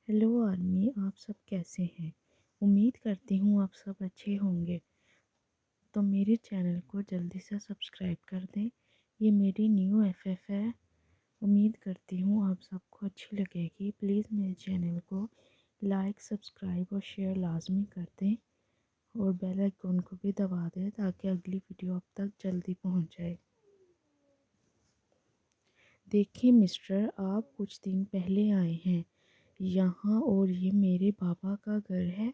Hello army, आप सब कैसे हैं। उम्मीद करती हूँ आप सब अच्छे होंगे। तो मेरे चैनल को जल्दी से सब्सक्राइब कर दें। ये मेरी न्यू एफएफ है। उम्मीद करती हूँ आप सबको अच्छी लगेगी। प्लीज़ मेरे चैनल को लाइक, सब्सक्राइब और शेयर लाजमी कर दें और बेल आइकन को भी दबा दें ताकि अगली वीडियो आप तक जल्दी पहुँच जाए। देखिए मिस्टर, आप कुछ दिन पहले आए हैं यहाँ और ये मेरे पापा का घर है।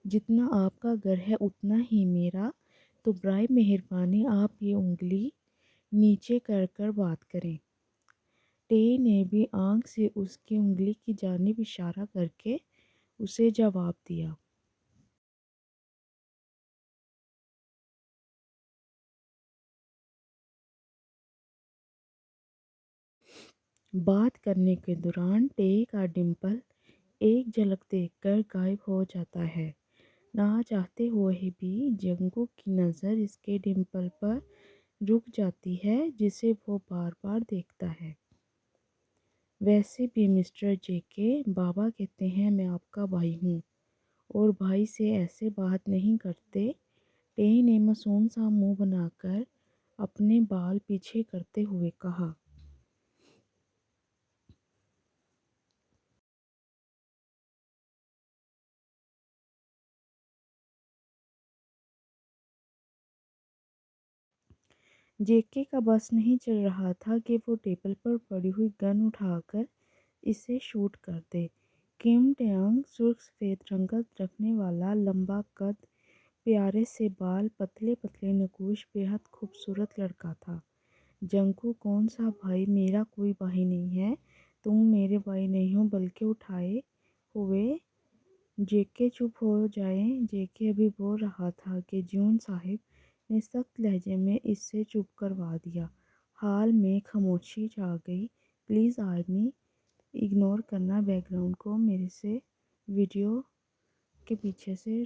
जितना आपका घर है उतना ही मेरा। तो बराए मेहरबानी आप ये उंगली नीचे कर कर बात करें। टे ने भी आंख से उसकी उंगली की जानिब इशारा करके उसे जवाब दिया। बात करने के दौरान टे का डिम्पल एक झलक देखकर गायब हो जाता है। ना चाहते हुए भी जंगू की नज़र इसके डिम्पल पर रुक जाती है जिसे वो बार बार देखता है। वैसे भी मिस्टर जेके, बाबा कहते हैं मैं आपका भाई हूँ और भाई से ऐसे बात नहीं करते। टे ने मासूम सा मुंह बनाकर अपने बाल पीछे करते हुए कहा। जेके का बस नहीं चल रहा था कि वो टेबल पर पड़ी हुई गन उठाकर इसे शूट कर दे। किम टयांग सुर्ख सफ़ेद रंगत रखने वाला, लंबा कद, प्यारे से बाल, पतले पतले नकूश, बेहद खूबसूरत लड़का था। जंकू, कौन सा भाई? मेरा कोई भाई नहीं है। तुम मेरे भाई नहीं हो बल्कि उठाए हुए। जेके चुप हो जाए। जेके अभी बोल रहा था कि जून साहिब ने सख्त लहजे में इससे चुप करवा दिया। हाल में खामोशी छा गई। प्लीज़ आर्मी, इग्नोर करना बैकग्राउंड को। मेरे से वीडियो के पीछे से